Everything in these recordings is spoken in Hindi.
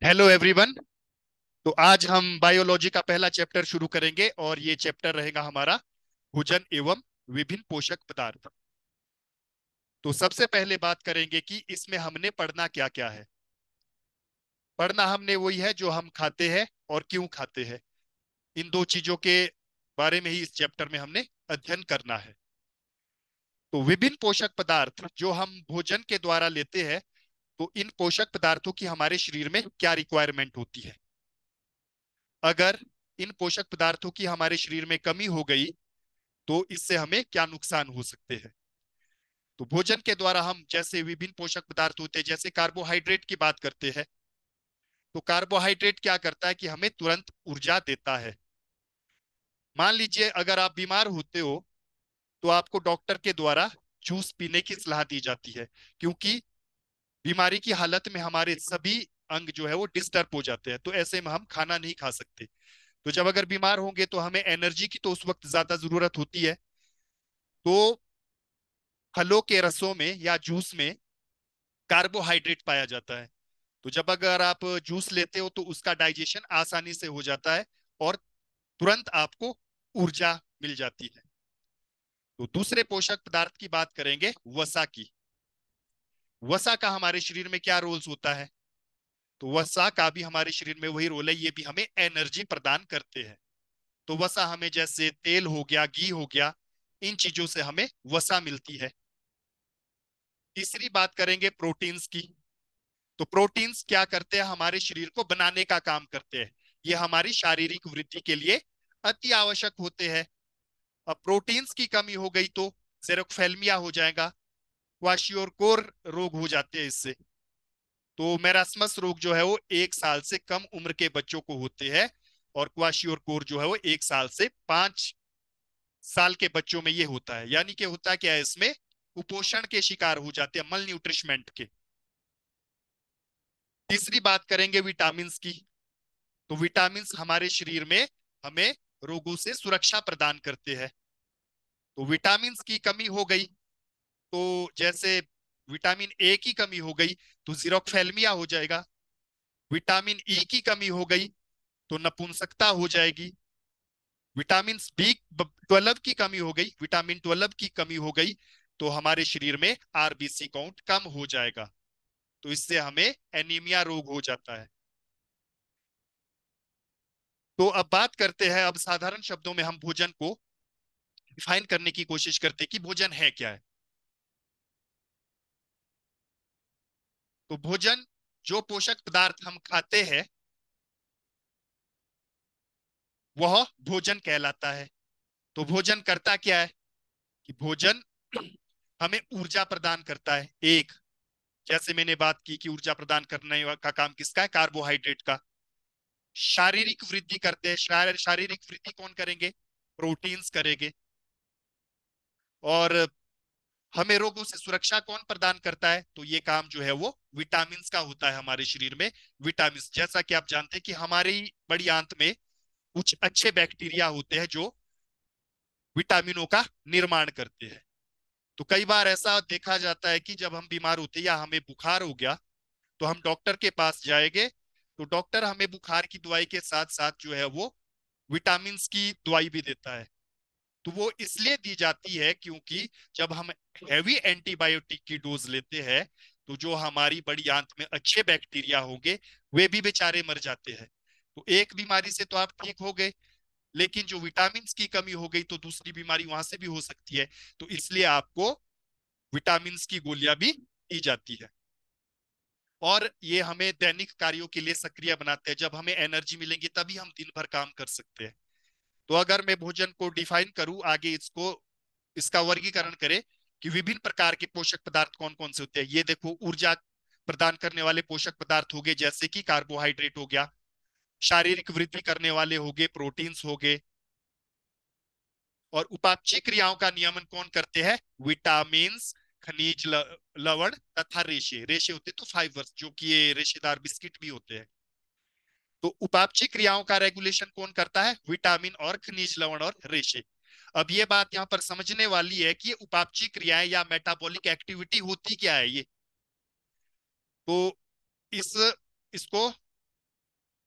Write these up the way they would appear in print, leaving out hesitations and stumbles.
Hello everyone. तो आज हम बायोलॉजी का पहला चैप्टर शुरू करेंगे और ये चैप्टर रहेगा हमारा भोजन एवं विभिन्न पोषक पदार्थ। तो सबसे पहले बात करेंगे कि इसमें हमने पढ़ना क्या क्या है। पढ़ना हमने वही है जो हम खाते हैं और क्यों खाते हैं। इन दो चीजों के बारे में ही इस चैप्टर में हमने अध्ययन करना है। तो विभिन्न पोषक पदार्थ जो हम भोजन के द्वारा लेते हैं, तो इन पोषक पदार्थों की हमारे शरीर में क्या रिक्वायरमेंट होती है। अगर इन पोषक पदार्थों की हमारे शरीर में कमी हो गई तो इससे हमें क्या नुकसान हो सकते हैं। तो भोजन के द्वारा हम जैसे विभिन्न पोषक पदार्थ होते हैं, जैसे कार्बोहाइड्रेट की बात करते हैं। तो कार्बोहाइड्रेट क्या करता है कि हमें तुरंत ऊर्जा देता है। मान लीजिए अगर आप बीमार होते हो तो आपको डॉक्टर के द्वारा जूस पीने की सलाह दी जाती है, क्योंकि बीमारी की हालत में हमारे सभी अंग जो है वो डिस्टर्ब हो जाते हैं, तो ऐसे में हम खाना नहीं खा सकते। तो जब अगर बीमार होंगे तो हमें एनर्जी की तो उस वक्त ज्यादा जरूरत होती है। तो फलों के रसों में या जूस में कार्बोहाइड्रेट पाया जाता है। तो जब अगर आप जूस लेते हो तो उसका डाइजेशन आसानी से हो जाता है और तुरंत आपको ऊर्जा मिल जाती है। तो दूसरे पोषक पदार्थ की बात करेंगे वसा की। वसा का हमारे शरीर में क्या रोल्स होता है। तो वसा का भी हमारे शरीर में वही रोल है, ये भी हमें एनर्जी प्रदान करते हैं। तो वसा हमें जैसे तेल हो गया, घी हो गया, इन चीजों से हमें वसा मिलती है। तीसरी बात करेंगे प्रोटीन्स की। तो प्रोटीन्स क्या करते हैं, हमारे शरीर को बनाने का काम करते हैं। ये हमारी शारीरिक वृद्धि के लिए अति आवश्यक होते हैं। अब प्रोटीन्स की कमी हो गई तो जेरोक्फेल्मिया हो जाएगा, क्वाशियोरकोर रोग हो जाते हैं इससे। तो मैरास्मस रोग जो है वो 1 साल से कम उम्र के बच्चों को होते हैं, और क्वाशियोरकोर जो है वो 1 साल से 5 साल के बच्चों में ये होता है। यानी कि होता क्या है, इसमें कुपोषण के शिकार हो जाते हैं, मल न्यूट्रिशमेंट के। तीसरी बात करेंगे विटामिन की। तो विटामिन हमारे शरीर में हमें रोगों से सुरक्षा प्रदान करते हैं। तो विटामिन की कमी हो गई तो जैसे विटामिन ए की कमी हो गई तो जीरोक्फेल्मिया हो जाएगा। विटामिन ई की कमी हो गई तो नपुंसकता हो जाएगी। विटामिन बी 12 की कमी हो गई, विटामिन 12 की कमी हो गई तो हमारे शरीर में आरबीसी काउंट कम हो जाएगा। तो इससे हमें एनीमिया रोग हो जाता है। तो अब बात करते हैं, अब साधारण शब्दों में हम भोजन को डिफाइन करने की कोशिश करते हैं कि भोजन है क्या है। तो भोजन, जो पोषक पदार्थ हम खाते हैं वह भोजन कहलाता है। तो भोजन करता क्या है कि भोजन हमें ऊर्जा प्रदान करता है। एक, जैसे मैंने बात की कि ऊर्जा प्रदान करने का काम किसका है, कार्बोहाइड्रेट का। शारीरिक वृद्धि करते हैं, शारीरिक वृद्धि कौन करेंगे, प्रोटीन्स करेंगे। और हमें रोगों से सुरक्षा कौन प्रदान करता है, तो ये काम जो है वो विटामिन का होता है हमारे शरीर में। विटामिन, जैसा कि आप जानते हैं कि हमारी बड़ी आंत में कुछ अच्छे बैक्टीरिया होते हैं जो विटामिनों का निर्माण करते हैं। तो कई बार ऐसा देखा जाता है कि जब हम बीमार होते हैं या हमें बुखार हो गया तो हम डॉक्टर के पास जाएंगे, तो डॉक्टर हमें बुखार की दवाई के साथ साथ जो है वो विटामिन की दवाई भी देता है। तो वो इसलिए दी जाती है क्योंकि जब हम हैवी एंटीबायोटिक की डोज लेते हैं तो जो हमारी बड़ी आंत में अच्छे बैक्टीरिया होंगे वे भी बेचारे मर जाते हैं। तो एक बीमारी से तो आप ठीक हो गए, लेकिन जो विटामिन की कमी हो गई तो दूसरी बीमारी वहां से भी हो सकती है। तो इसलिए आपको विटामिन की गोलियां भी दी जाती है। और ये हमें दैनिक कार्यों के लिए सक्रिय बनाते हैं। जब हमें एनर्जी मिलेंगी तभी हम दिन भर काम कर सकते हैं। तो अगर मैं भोजन को डिफाइन करूं आगे, इसको इसका वर्गीकरण करें कि विभिन्न प्रकार के पोषक पदार्थ कौन कौन से होते हैं। ये देखो, ऊर्जा प्रदान करने वाले पोषक पदार्थ हो गए जैसे कि कार्बोहाइड्रेट हो गया। शारीरिक वृद्धि करने वाले हो गए प्रोटीन्स हो गए। और उपापचय क्रियाओं का नियमन कौन करते हैं, विटामिन, खनिज लवण तथा रेशे। रेशे होते तो फाइबर्स, जो कि ये रेशेदार बिस्किट भी होते हैं। तो उपापचय क्रियाओं का रेगुलेशन कौन करता है, विटामिन और खनिज लवण और रेशे। अब ये बात यहां पर समझने वाली है कि ये उपापचय क्रियाएं या मेटाबॉलिक एक्टिविटी होती क्या है ये। तो इस इसको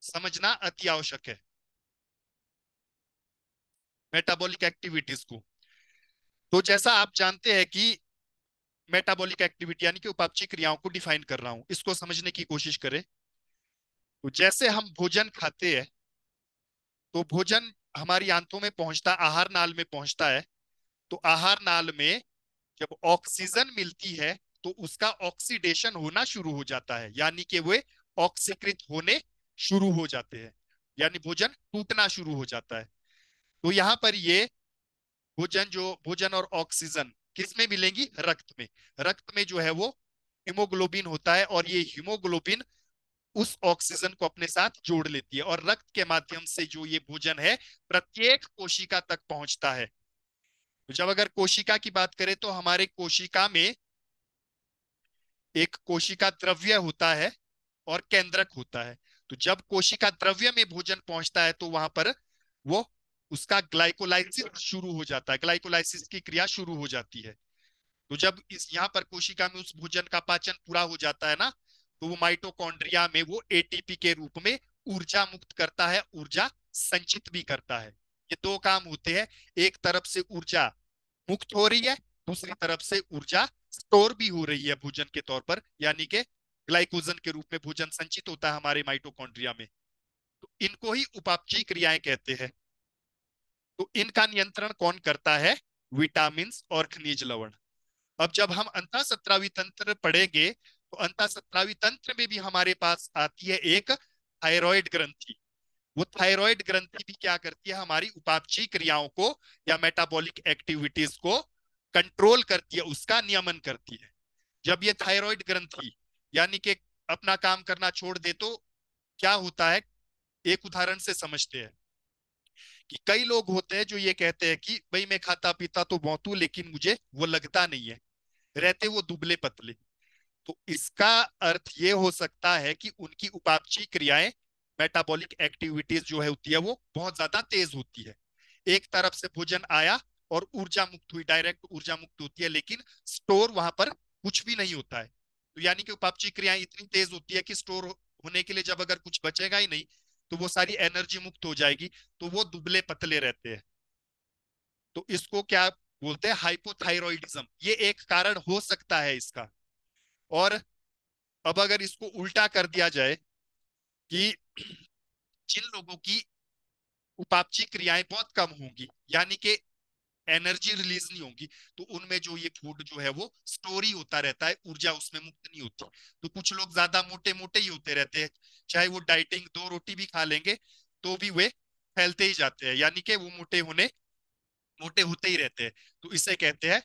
समझना अति आवश्यक है मेटाबॉलिक एक्टिविटीज को। तो जैसा आप जानते हैं कि मेटाबॉलिक एक्टिविटी यानी कि उपापचय क्रियाओं को डिफाइन कर रहा हूं, इसको समझने की कोशिश करें। तो जैसे हम भोजन खाते हैं, तो भोजन हमारी आंतों में पहुंचता, आहार नाल में पहुंचता है। तो आहार नाल में जब ऑक्सीजन मिलती है तो उसका ऑक्सीडेशन होना शुरू हो जाता है, यानी कि वे ऑक्सीकृत होने शुरू हो जाते हैं, यानी भोजन टूटना शुरू हो जाता है। तो यहां पर ये भोजन और ऑक्सीजन किस में मिलेंगी? रक्त में। रक्त में जो है वो हीमोग्लोबिन होता है, और ये हीमोग्लोबिन उस ऑक्सीजन को अपने साथ जोड़ लेती है, और रक्त के माध्यम से जो ये भोजन है प्रत्येक कोशिका तक पहुंचता है। तो जब अगर कोशिका की बात करें तो हमारे कोशिका में एक कोशिका द्रव्य होता है और केंद्रक होता है। तो जब कोशिका द्रव्य में भोजन पहुंचता है तो वहां पर वो उसका ग्लाइकोलाइसिस शुरू हो जाता है, ग्लाइकोलाइसिस की क्रिया शुरू हो जाती है। तो जब इस यहाँ पर कोशिका में उस भोजन का पाचन पूरा हो जाता है ना, तो वो माइटोकॉन्ड्रिया में वो एटीपी के रूप में ऊर्जा मुक्त करता है, ऊर्जा संचित भी करता है। ये दो काम होते हैं, एक तरफ से ऊर्जा मुक्त हो रही है, दूसरी तरफ से ऊर्जा स्टोर भी हो रही है भोजन के तौर पर, यानी कि ग्लाइकोजन के रूप में भोजन संचित होता है हमारे माइटोकॉन्ड्रिया में। तो इनको ही उपापचयी क्रियाएं कहते हैं। तो इनका नियंत्रण कौन करता है? विटामिन और खनिज लवण। अब जब हम अंतःस्त्रावी तंत्र पढ़ेंगे तो अंतःस्त्रावी तंत्र में भी हमारे पास आती है एक थायराइड ग्रंथि। वो थायराइड ग्रंथि भी क्या करती है? हमारी उपापचयी क्रियाओं को या मेटाबॉलिक एक्टिविटीज को कंट्रोल करती है, उसका नियमन करती है। जब ये थायराइड ग्रंथि यानी कि अपना काम करना छोड़ दे तो क्या होता है, एक उदाहरण से समझते हैं। कि कई लोग होते हैं जो ये कहते हैं कि भाई मैं खाता पीता तो बहुत हूं लेकिन मुझे वो लगता नहीं है, रहते वो दुबले पतले। तो इसका अर्थ ये हो सकता है कि उनकी उपापचयी क्रियाएं, मेटाबॉलिक एक्टिविटीज जो है होती है वो बहुत ज्यादा तेज होती है। एक तरफ से भोजन आया और ऊर्जा मुक्त हुई, डायरेक्ट ऊर्जा मुक्त होती है, लेकिन स्टोर वहां पर कुछ भी नहीं होता है। तो यानी कि उपापचयी क्रियाएं इतनी तेज होती है कि स्टोर होने के लिए जब अगर कुछ बचेगा ही नहीं तो वो सारी एनर्जी मुक्त हो जाएगी, तो वो दुबले पतले रहते हैं। तो इसको क्या बोलते हैं? हाइपोथायरॉइडिज्म। ये एक कारण हो सकता है इसका। और अब अगर इसको उल्टा कर दिया जाए कि जिन लोगों की उपापचयी क्रियाएं बहुत कम होंगी, यानी कि एनर्जी रिलीज नहीं होगी, तो उनमें जो ये फूड जो है वो स्टोर ही होता रहता है, ऊर्जा उसमें मुक्त नहीं होती। तो कुछ लोग ज्यादा मोटे मोटे ही होते रहते हैं, चाहे वो डाइटिंग 2 रोटी भी खा लेंगे तो भी वे फैलते ही जाते हैं, यानी कि वो मोटे होते ही रहते हैं। तो इसे कहते हैं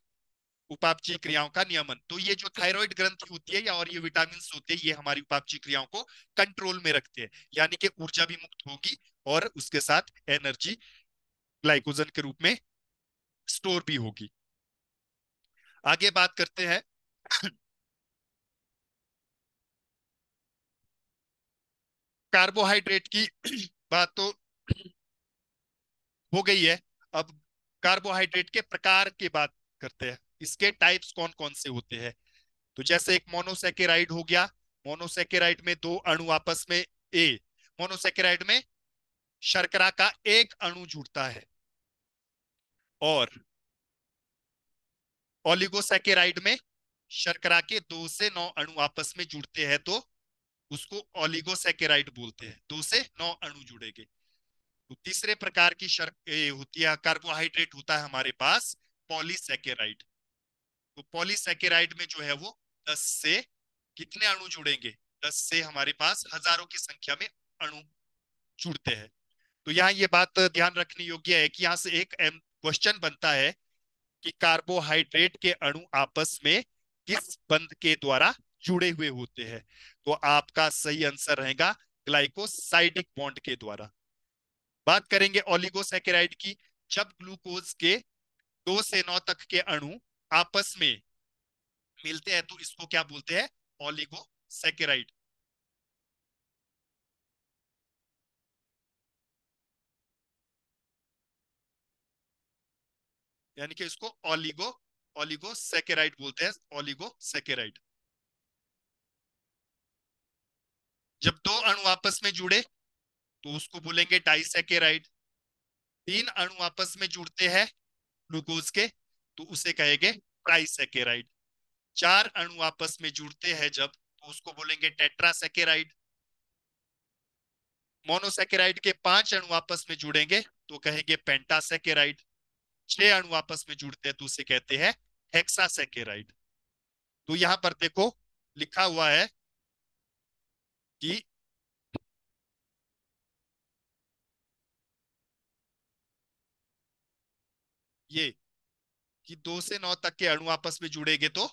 उपापचयी क्रियाओं का नियमन। तो ये जो थायराइड ग्रंथि होती है या और ये विटामिन होते हैं, ये हमारी उपापचयी क्रियाओं को कंट्रोल में रखते हैं, यानी कि ऊर्जा भी मुक्त होगी और उसके साथ एनर्जी ग्लाइकोजन के रूप में स्टोर भी होगी। आगे बात करते हैं। कार्बोहाइड्रेट की बात तो हो गई है। अब कार्बोहाइड्रेट के प्रकार की बात करते हैं, इसके टाइप्स कौन कौन से होते हैं। तो जैसे एक मोनोसेकेराइड हो गया, मोनोसेकेराइड में दो अणु आपस में ए मोनोसेकेराइड में शर्करा का एक अणु जुड़ता है, और ओलिगोसेकेराइड में शर्करा के 2 से 9 अणु आपस में जुड़ते हैं, तो उसको ओलिगोसेकेराइड बोलते हैं। 2 से 9 अणु जुड़ेंगे। तो तीसरे प्रकार की होती है कार्बोहाइड्रेट होता है हमारे पास पॉलीसेकेराइड। तो पॉलीसेकेराइड में जो है वो 10 से कितने अणु जुड़ेंगे? 10 से हमारे पास हजारों की संख्या में अणु जुड़ते हैं। तो यहाँ ये बात ध्यान रखने योग्य है कि यहाँ से एक क्वेश्चन बनता है कि कार्बोहाइड्रेट के अणु आपस में किस बंध के द्वारा जुड़े हुए होते हैं? तो आपका सही आंसर रहेगा ग्लाइकोसाइडिक बॉन्ड के द्वारा। बात करेंगे ओलिगोसैकेराइड की। जब ग्लूकोज के 2 से 9 तक के अणु आपस में मिलते हैं तो इसको क्या बोलते हैं? ओलिगोसैकेराइड। यानी कि इसको ओलिगोसैकेराइड बोलते हैं, ओलिगोसैकेराइड। जब दो अणु आपस में जुड़े तो उसको बोलेंगे डाइसैकेराइड। तीन अणु आपस में जुड़ते हैं ग्लूकोज के, तो उसे कहेंगे ट्राइसैकेराइड। चार अणु आपस में जुड़ते हैं जब, तो उसको बोलेंगे टेट्रासैकेराइड। मोनोसैकेराइड के पांच अणु आपस में जुड़ेंगे तो कहेंगे पेंटासैकेराइड। छह अणु आपस में जुड़ते हैं तो उसे कहते हैं हेक्सासैकेराइड। तो यहां पर देखो लिखा हुआ है कि ये कि 2 से 9 तक के अणु आपस में जुड़ेंगे तो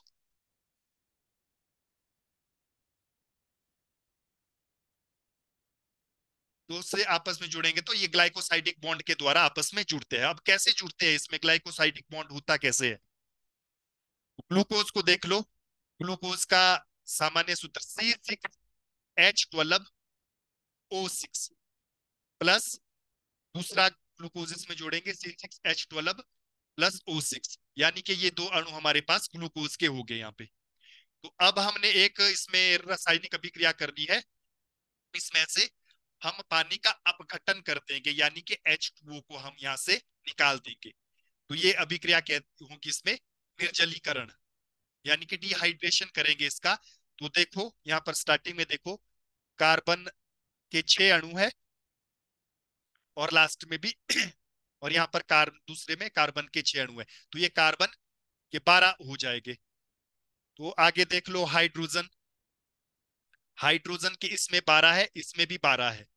2 से आपस में जुड़ेंगे तो ये ग्लाइकोसाइडिक बॉन्ड के द्वारा आपस में जुड़ते हैं। अब कैसे जुड़ते हैं, इसमें ग्लाइकोसाइडिक बॉन्ड होता कैसे है? ग्लूकोज को देख लो। ग्लूकोज का सामान्य सूत्र C6H12O6 प्लस दूसरा ग्लूकोज इसमें जोड़ेंगे C6H12 प्लस O6, यानी कि ये दो अणु हमारे पास ग्लूकोज के हो गए यहाँ पे। तो अब हमने एक इसमें रासायनिक अभिक्रिया करनी है। इसमें से हम पानी का अपघटन कर देंगे, यानी कि H2O को हम यहाँ से निकाल देंगे। तो ये अभिक्रिया कहती होगी इसमें निर्जलीकरण, यानी कि डिहाइड्रेशन करेंगे इसका। तो देखो यहाँ पर स्टार्टिंग में देखो, कार्बन के 6 अणु है और लास्ट में भी और यहाँ पर दूसरे में कार्बन के 6 अणु है, तो ये कार्बन के 12 हो जाएंगे। तो आगे देख लो हाइड्रोजन। हाइड्रोजन के इसमें 12 है, इसमें भी 12 है।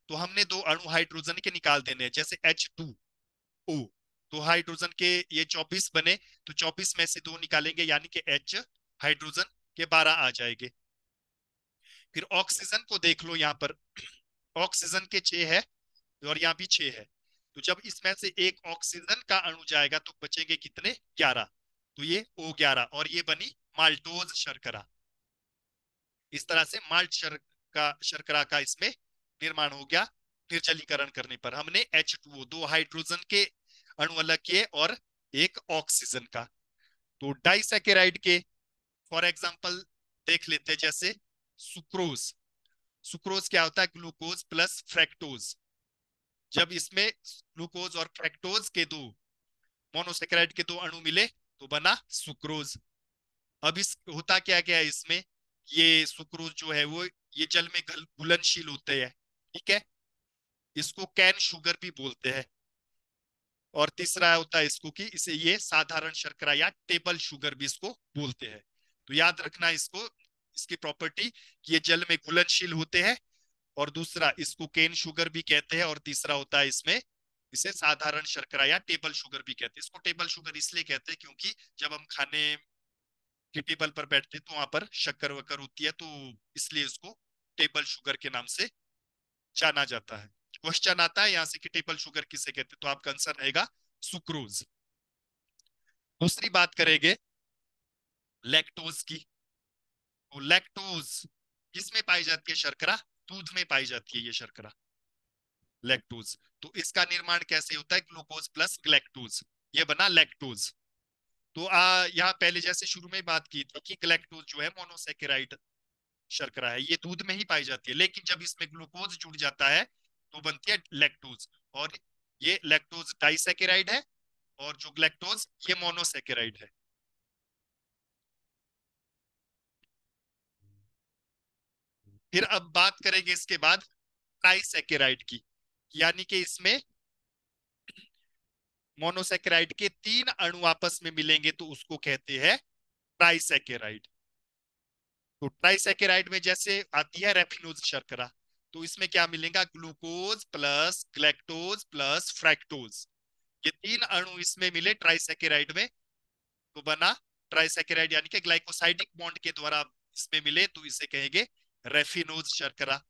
तो हमने दो अणु हाइड्रोजन के निकाल देने हैं, जैसे H2O। तो हाइड्रोजन के ये 24 बने, तो 24 में से दो निकालेंगे, यानी कि H हाइड्रोजन के 12 आ जाएंगे। फिर ऑक्सीजन को देख लो, यहाँ पर ऑक्सीजन के 6 है और यहाँ भी 6 है। तो जब इसमें से एक ऑक्सीजन का अणु जाएगा तो बचेंगे कितने? 11। तो ये O11 और ये बनी माल्टोज शर्करा। इस तरह से माल्ट शर्करा का इसमें निर्माण हो गया निर्जलीकरण करने पर। हमने H2O, दो हाइड्रोजन के अणु अलग किए और एक ऑक्सीजन का। तो डाइसैकेराइड के फॉर एग्जांपल देख लेते हैं, जैसे सुक्रोज। सुक्रोज क्या होता है? Glucose plus fructose. जब इसमें ग्लूकोज और फ्रैक्टोज के दो मोनोसेकेराइड के दो अणु मिले तो बना सुक्रोज। अब इस होता क्या क्या है इसमें, ये सुक्रोज जो है वो ये जल में घुलनशील होते हैं, ठीक है। इसको कैन शुगर भी बोलते हैं। और तीसरा होता है इसको कि इसे ये साधारण शर्करा या टेबल शुगर भी इसको बोलते हैं। तो याद रखना इसको, इसकी प्रॉपर्टी कि ये जल में घुलनशील होते हैं, और दूसरा इसको केन शुगर भी कहते हैं, और तीसरा होता है इसमें इसे साधारण शर्करा या टेबल शुगर भी कहते हैं। इसको टेबल शुगर इसलिए कहते हैं क्योंकि जब हम खाने के टेबल पर बैठते हैं तो वहां पर शक्कर वक्कर होती है, तो इसलिए इसको टेबल शुगर के नाम से जाना जाता है। क्वेश्चन आता है यहाँ से कि टेबल शुगर किसे कहते हैं, तो आपका आंसर रहेगा सुक्रोज। दूसरी बात करेंगे लैक्टोज की। तो लैक्टोज किसमें पाई जाती है शर्करा? दूध में पाई जाती है ये शर्करा, लैक्टोज। तो इसका निर्माण कैसे होता है? ग्लूकोज प्लस ग्लैक्टोज, ये बना लैक्टोज। तो यहाँ पहले जैसे शुरू में बात की थी कि ग्लैक्टोज जो है मोनोसेकेराइड शर्करा है, ये दूध में ही पाई जाती है, लेकिन जब इसमें ग्लूकोज जुड़ जाता है तो बनती है लैक्टोज। और ये लैक्टोज डाइसेकेराइड है और जो ग्लैक्टोज ये मोनोसेकेराइड है। फिर अब बात करेंगे इसके बाद ट्राइसेकेराइड की, यानी कि इसमें मोनोसेकेराइड के 3 अणु आपस में मिलेंगे तो उसको कहते हैं ट्राइसेकेराइड। तो ट्राइसेकेराइड में जैसे आती है रेफिनोज शर्करा, तो इसमें क्या मिलेगा? Glucose plus galactose plus fructose, ये 3 अणु इसमें मिले ट्राइसेकेराइड में तो बना ट्राइसेकेराइड, यानी कि ग्लाइकोसाइडिक बॉन्ड के द्वारा इसमें मिले तो इसे कहेंगे रेफिनोज शर्करा।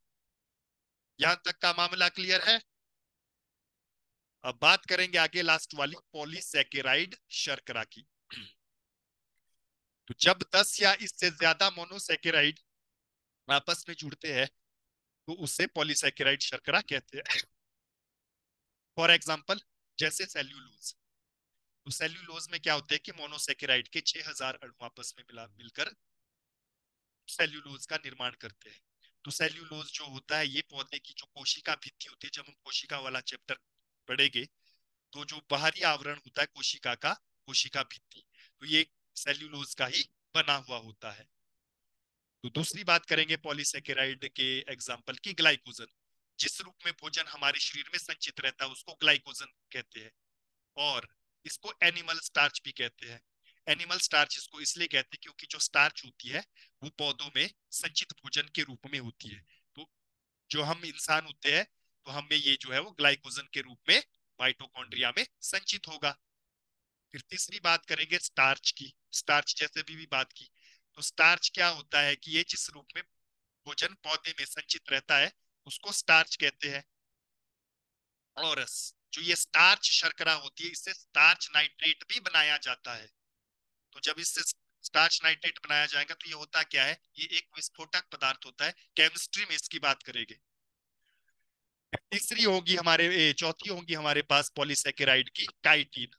यहां तक का मामला क्लियर है? अब बात करेंगे आगे लास्ट वाली पॉलीसेकेराइड शर्करा की। तो जब 10 या इससे ज्यादा मोनोसेकेराइड आपस में जुड़ते हैं तो उसे पॉलीसेकेराइड शर्करा कहते हैं। फॉर एग्जाम्पल जैसे सेल्यूलोज। तो सेल्यूलोज में क्या होता है कि मोनोसेकेराइड के 6000 अणु आपस में मिलकर सेल्यूलोज का निर्माण करते हैं। तो सेल्यूलोज जो होता है ये पौधे की जो कोशिका भित्ति होती है, जब हम कोशिका वाला चैप्टर पढ़ेंगे तो जो बाहरी आवरण होता है कोशिका का, कोशिका भित्ति, तो ये सेल्यूलोज का ही बना हुआ होता है। तो दूसरी बात करेंगे पॉलीसेकेराइड के एग्जाम्पल की, ग्लाइकोजन। जिस रूप में भोजन हमारे शरीर में संचित रहता है उसको ग्लाइकोजन कहते हैं, और इसको एनिमल स्टार्च भी कहते हैं। एनिमल स्टार्च इसको इसलिए कहते हैं क्योंकि जो स्टार्च होती है वो पौधों में संचित भोजन के रूप में होती है। तो जो हम इंसान होते हैं तो हमें ये जो है वो ग्लाइकोजन के रूप में माइटोकॉन्ड्रिया में संचित होगा। फिर तीसरी बात करेंगे स्टार्च की। स्टार्च जैसे भी बात की, तो स्टार्च क्या होता है कि ये जिस रूप में भोजन पौधे में संचित रहता है उसको स्टार्च कहते हैं। और जो ये स्टार्च शर्करा होती है इससे स्टार्च नाइट्रेट भी बनाया जाता है। तो जब इससे स्टार्च नाइट्रेट बनाया जाएगा तो ये होता क्या है, ये एक विस्फोटक पदार्थ होता है। केमिस्ट्री में इसकी बात करेंगे। तीसरी होगी हमारे चौथी होगी हमारे पास पॉलीसेकेराइड की काइटिन।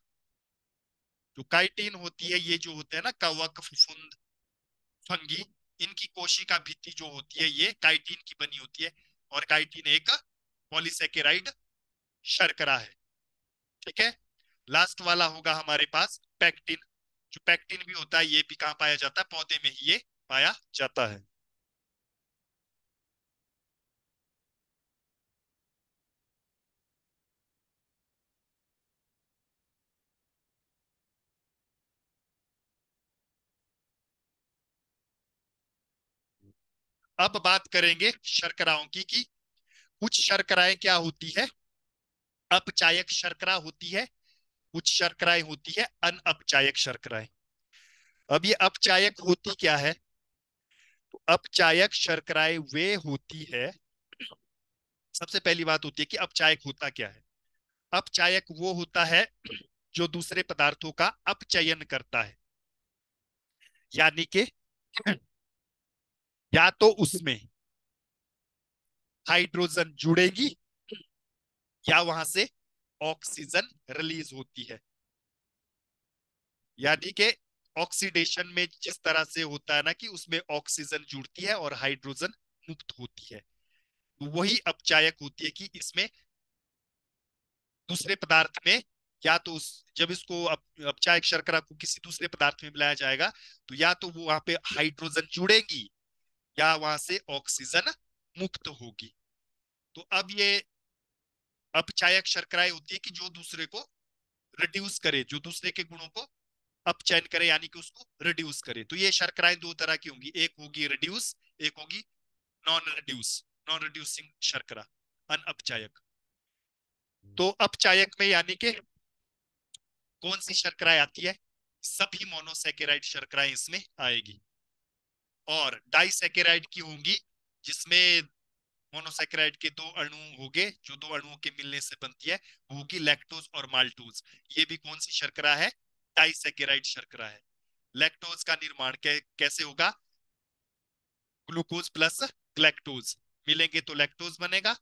जो काइटिन होती है ये जो होते हैं ना कवक, फफूंद, फंगी, इनकी कोशिका भित्ति जो होती है ये काइटिन की बनी होती है। और काइटिन एक पॉलीसेकेराइड शर्करा है। ठीक है। लास्ट वाला होगा हमारे पास पैक्टिन। जो पैक्टिन भी होता है ये भी कहाँ पाया जाता है, पौधे में ही ये पाया जाता है। अब बात करेंगे शर्कराओं की कि कुछ शर्कराएं क्या होती है, अपचायक शर्करा होती है, कुछ शर्कराएं होती है अनअपचायक शर्कराएं। अब ये अपचायक होती क्या है, तो अपचायक शर्कराएं वे होती है, सबसे पहली बात होती है कि अपचायक होता क्या है। अपचायक वो होता है जो दूसरे पदार्थों का अपचयन करता है, यानी कि या तो उसमें हाइड्रोजन जुड़ेगी या वहां से ऑक्सीजन रिलीज होती है। यानी कि ऑक्सीडेशन में जिस तरह से होता है ना कि उसमें ऑक्सीजन जुड़ती है और हाइड्रोजन मुक्त होती है, तो वही अपचायक होती है कि इसमें दूसरे पदार्थ में, या तो उस जब इसको अपचायक शर्करा को किसी दूसरे पदार्थ में मिलाया जाएगा तो या तो वो वहां पे हाइड्रोजन जुड़ेगी या वहां से ऑक्सीजन मुक्त होगी। तो अब ये अपचायक शर्कराएं होती है कि जो दूसरे को रिड्यूस करे, जो दूसरे के गुणों को अपचयन करे, यानी कि उसको रिड्यूस करे। तो ये शर्कराएं दो तरह की होंगी, एक होगी रिड्यूस, एक होगी नॉन रिड्यूस, नॉन रिड्यूसिंग शर्करा, अनअपचायक। तो अपचायक में यानी कि कौन सी शर्कराएं आती है, सभी मोनोसेकेराइड शर्कराएं इसमें आएगी। और डाइसेकेराइड की होंगी जिसमें मोनोसेकेराइड के दो अणु होंगे, जो दो अणुओं के मिलने से बनती है, वो होगी लैक्टोज और माल्टोज। ये भी कौन सी शर्करा है, डाइसेकेराइड शर्करा है। लैक्टोज का निर्माण कैसे होगा, ग्लूकोज प्लस ग्लैक्टोज मिलेंगे तो लैक्टोज बनेगा,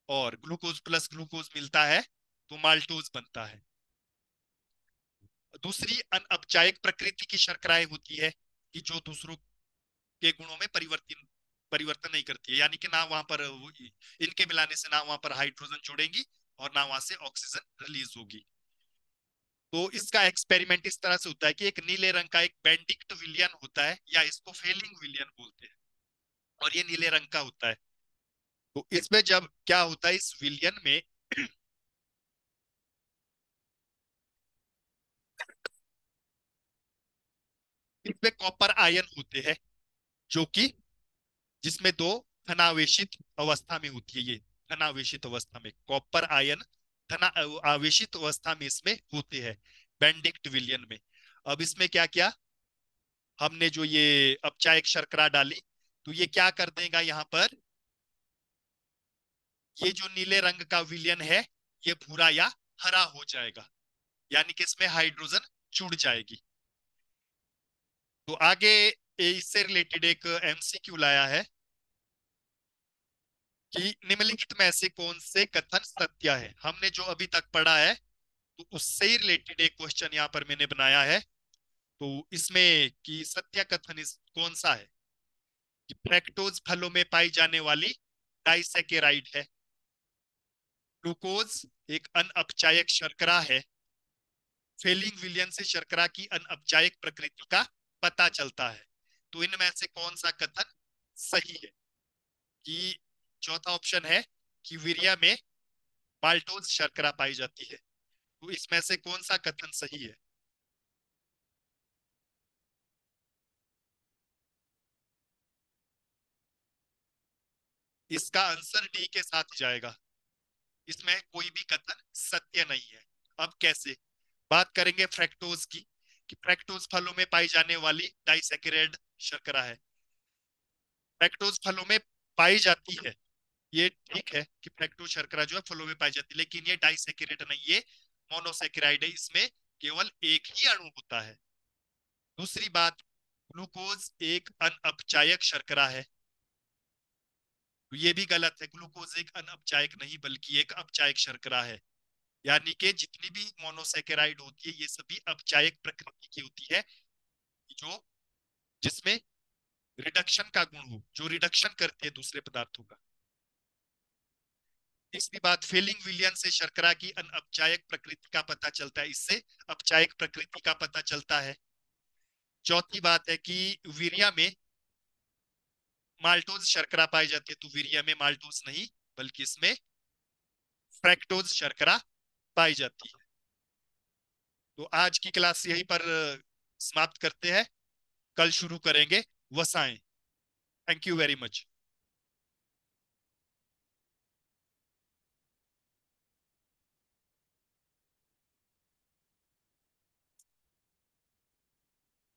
और ग्लूकोज प्लस ग्लूकोज मिलता है तो माल्टोज बनता है। दूसरी अनअपचायक प्रकृति की शर्कराएं होती है कि जो दूसरों के गुणों में परिवर्तन परिवर्तन नहीं करती है, यानी कि ना वहां पर इनके मिलाने से ना वहां पर हाइड्रोजन जुड़ेंगी और ना वहां से ऑक्सीजन रिलीज होगी। तो इसका एक्सपेरिमेंट इस तरह से होता है कि एक नीले रंग का एक बेंडिक्ट विलियन होता है, या इसको फेलिंग विलियन बोलते हैं, और ये नीले रंग का होता है। तो इसमें जब क्या होता है, इस विलियन में इसमें कॉपर आयन होते हैं, जो कि जिसमें दो धनावेशित अवस्था में होती है, ये धनावेशित अवस्था में कॉपर आयन धना आवेशित अवस्था में इसमें होते हैं बेंडिक्ट विलियन में। अब इसमें क्या किया हमने, जो ये अपचायक शर्करा डाली, तो ये क्या कर देगा यहाँ पर, ये जो नीले रंग का विलियन है ये भूरा या हरा हो जाएगा, यानी कि इसमें हाइड्रोजन जुड़ जाएगी। तो आगे इससे रिलेटेड एक एमसीक्यू लाया है कि निम्नलिखित में से कौन से कथन सत्य है। हमने जो अभी तक पढ़ा है तो उससे ही रिलेटेड एक क्वेश्चन यहाँ पर मैंने बनाया है। तो इसमें कि सत्य कथन कौन सा है, कि फ्रैक्टोज फलों में पाई जाने वाली डाइसैकेराइड है। ग्लूकोज एक अनअपचायक शर्करा है। फेलिंग विलियन से शर्करा की अनअपचायक प्रकृति का पता चलता है। तो इनमें से कौन सा कथन सही है? कि चौथा ऑप्शन है कि वीर्य में माल्टोज शर्करा पाई जाती है। तो इसमें से कौन सा कथन सही है? इसका आंसर डी के साथ जाएगा। इसमें कोई भी कथन सत्य नहीं है। अब कैसे? बात करेंगे फ्रैक्टोज की, कि फ्रैक्टोज फलों में पाई जाने वाली डाइसैकेराइड शर्करा है। फ्रैक्टोज फलों में पाई जाती है, ये ठीक है कि फ्रैक्टोज शर्करा जो है फलों में पाई जाती है, लेकिन ये डाइसैकेराइड नहीं, ये मोनोसैकेराइड है। इसमें केवल एक ही अणु होता है। दूसरी बात, ग्लूकोज एक अनअपचायक शर्करा है। तो ये भी गलत है। ग्लूकोज एक अनअपचायक नहीं बल्कि एक अपचायक शर्करा है। यानी कि जितनी भी मोनोसैकेराइड होती है ये सभी अपचायक प्रकृति की होती है, जो जिसमें रिडक्शन का गुण हो, जो रिडक्शन करती है दूसरे पदार्थों का। तीसरी बात, फेलिंग विलियन से शर्करा की अनअपचायक प्रकृति का पता चलता है, इससे अपचायक प्रकृति का पता चलता है। चौथी बात है कि वीर्य में माल्टोज शर्करा पाई जाती है, तो वीर्य में माल्टोज नहीं बल्कि इसमें फ्रैक्टोज शर्करा पाई जाती है। तो आज की क्लास यहीं पर समाप्त करते हैं। कल शुरू करेंगे वसाएं। Thank you very much.